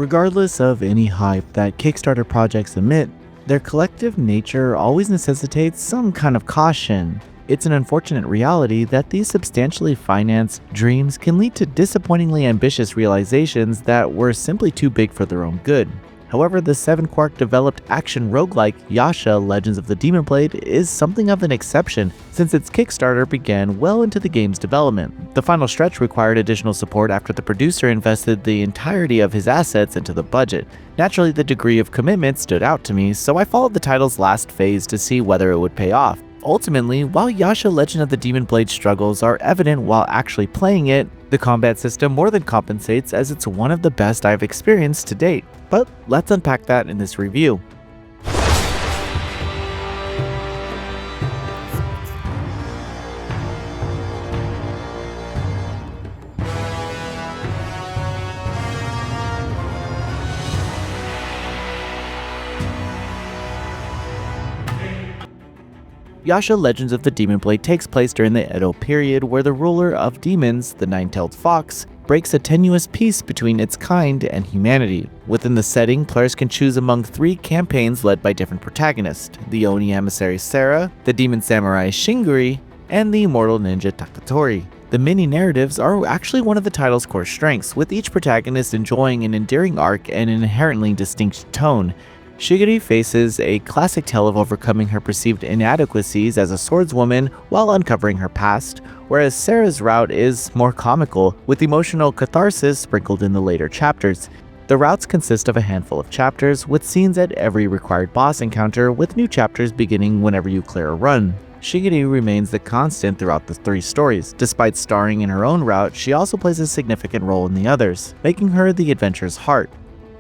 Regardless of any hype that Kickstarter projects emit, their collective nature always necessitates some kind of caution. It's an unfortunate reality that these substantially financed dreams can lead to disappointingly ambitious realizations that were simply too big for their own good. However, the 7-Quark developed action roguelike Yasha Legends of the Demon Blade is something of an exception since its Kickstarter began well into the game's development. The final stretch required additional support after the producer invested the entirety of his assets into the budget. Naturally, the degree of commitment stood out to me, so I followed the title's last phase to see whether it would pay off. Ultimately, while Yasha Legend of the Demon Blade struggles are evident while actually playing it, the combat system more than compensates as it's one of the best I've experienced to date. But let's unpack that in this review. Yasha Legends of the Demon Blade takes place during the Edo period, where the ruler of demons, the Nine-Tailed Fox, breaks a tenuous peace between its kind and humanity. Within the setting, players can choose among 3 campaigns led by different protagonists: the Oni emissary Sarah, the demon samurai Shinguri, and the immortal ninja Takatori. The mini-narratives are actually one of the title's core strengths, with each protagonist enjoying an endearing arc and an inherently distinct tone. Shiguri faces a classic tale of overcoming her perceived inadequacies as a swordswoman while uncovering her past, whereas Sarah's route is more comical, with emotional catharsis sprinkled in the later chapters. The routes consist of a handful of chapters, with scenes at every required boss encounter, with new chapters beginning whenever you clear a run. Shiguri remains the constant throughout the 3 stories. Despite starring in her own route, she also plays a significant role in the others, making her the adventure's heart.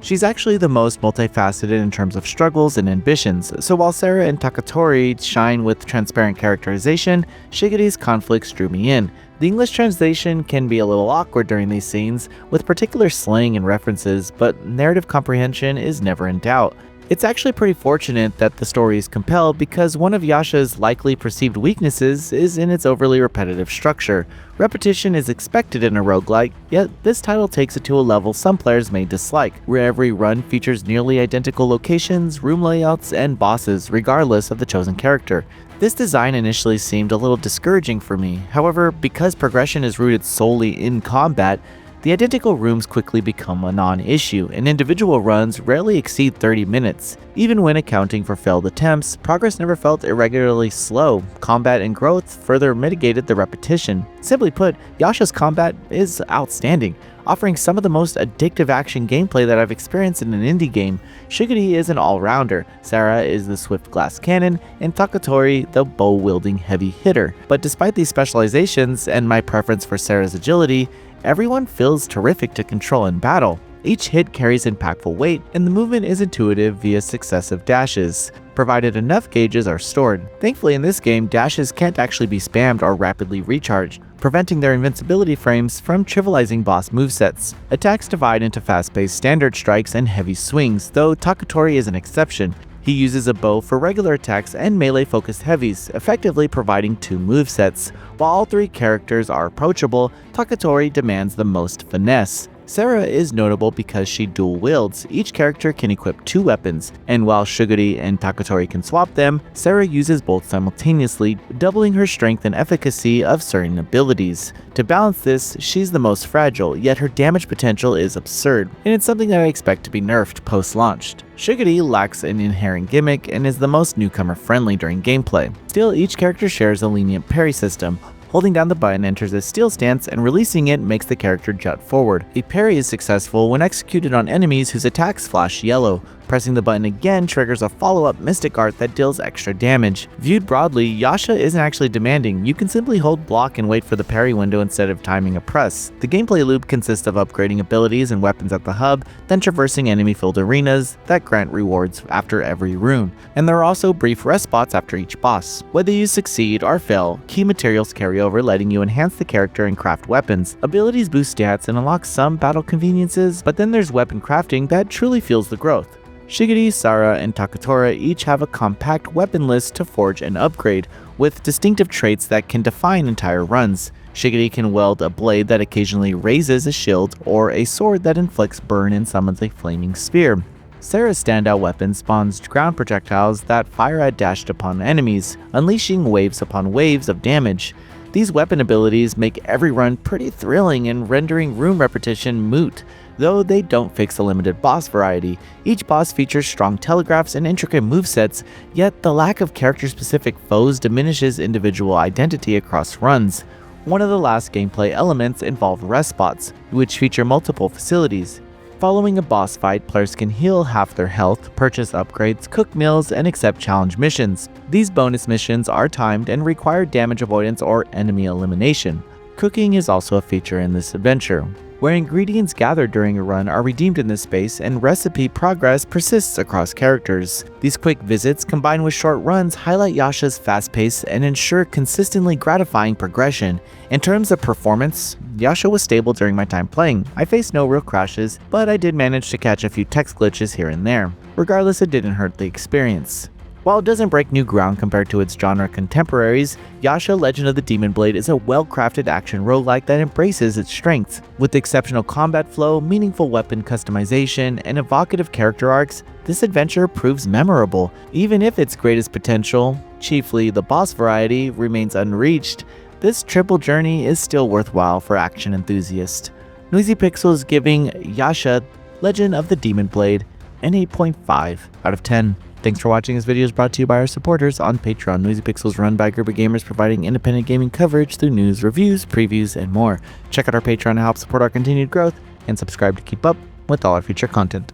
She's actually the most multifaceted in terms of struggles and ambitions, so while Sarah and Takatori shine with transparent characterization, Shiguri's conflicts drew me in. The English translation can be a little awkward during these scenes, with particular slang and references, but narrative comprehension is never in doubt. It's actually pretty fortunate that the story is compelled because one of Yasha's likely perceived weaknesses is in its overly repetitive structure. Repetition is expected in a roguelike, yet this title takes it to a level some players may dislike, where every run features nearly identical locations, room layouts, and bosses regardless of the chosen character. This design initially seemed a little discouraging for me. However, because progression is rooted solely in combat, the identical rooms quickly become a non-issue, and individual runs rarely exceed 30 minutes. Even when accounting for failed attempts, progress never felt irregularly slow. Combat and growth further mitigated the repetition. Simply put, Yasha's combat is outstanding, offering some of the most addictive action gameplay that I've experienced in an indie game. Shiguri is an all-rounder, Sarah is the swift glass cannon, and Takatori the bow-wielding heavy hitter. But despite these specializations and my preference for Sarah's agility, everyone feels terrific to control in battle. Each hit carries impactful weight, and the movement is intuitive via successive dashes, provided enough gauges are stored. Thankfully in this game, dashes can't actually be spammed or rapidly recharged, preventing their invincibility frames from trivializing boss movesets. Attacks divide into fast-paced standard strikes and heavy swings, though Takatori is an exception. He uses a bow for regular attacks and melee-focused heavies, effectively providing 2 movesets. While all 3 characters are approachable, Takatori demands the most finesse. Sarah is notable because she dual wields. Each character can equip 2 weapons, and while Shiguri and Takatori can swap them, Sarah uses both simultaneously, doubling her strength and efficacy of certain abilities. To balance this, she's the most fragile, yet her damage potential is absurd, and it's something that I expect to be nerfed post-launched. Shiguri lacks an inherent gimmick and is the most newcomer-friendly during gameplay. Still, each character shares a lenient parry system. Holding down the button enters a steal stance, and releasing it makes the character jut forward. A parry is successful when executed on enemies whose attacks flash yellow. Pressing the button again triggers a follow-up mystic art that deals extra damage. Viewed broadly, Yasha isn't actually demanding. You can simply hold block and wait for the parry window instead of timing a press. The gameplay loop consists of upgrading abilities and weapons at the hub, then traversing enemy-filled arenas that grant rewards after every rune. And there are also brief rest spots after each boss. Whether you succeed or fail, key materials carry over, letting you enhance the character and craft weapons. Abilities boost stats and unlock some battle conveniences, but then there's weapon crafting that truly fuels the growth. Shigiri, Sara, and Takatora each have a compact weapon list to forge and upgrade, with distinctive traits that can define entire runs. Shigiri can wield a blade that occasionally raises a shield, or a sword that inflicts burn and summons a flaming spear. Sara's standout weapon spawns ground projectiles that fire at dashed upon enemies, unleashing waves upon waves of damage. These weapon abilities make every run pretty thrilling and rendering room repetition moot, though they don't fix the limited boss variety. Each boss features strong telegraphs and intricate movesets, yet the lack of character-specific foes diminishes individual identity across runs. One of the last gameplay elements involve rest spots, which feature multiple facilities. Following a boss fight, players can heal half their health, purchase upgrades, cook meals, and accept challenge missions. These bonus missions are timed and require damage avoidance or enemy elimination. Cooking is also a feature in this adventure, where ingredients gathered during a run are redeemed in this space and recipe progress persists across characters. These quick visits combined with short runs highlight Yasha's fast pace and ensure consistently gratifying progression. In terms of performance, Yasha was stable during my time playing. I faced no real crashes, but I did manage to catch a few text glitches here and there. Regardless, it didn't hurt the experience. While it doesn't break new ground compared to its genre contemporaries, Yasha Legend of the Demon Blade is a well-crafted action roguelike that embraces its strengths. With exceptional combat flow, meaningful weapon customization, and evocative character arcs, this adventure proves memorable. Even if its greatest potential, chiefly the boss variety, remains unreached, this triple journey is still worthwhile for action enthusiasts. Noisy Pixels giving Yasha Legend of the Demon Blade an 8.5 out of 10. Thanks for watching. This video is brought to you by our supporters on Patreon. Noisy Pixels run by a group of gamers providing independent gaming coverage through news, reviews, previews, and more. Check out our Patreon to help support our continued growth, and subscribe to keep up with all our future content.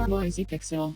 Noisy Pixel.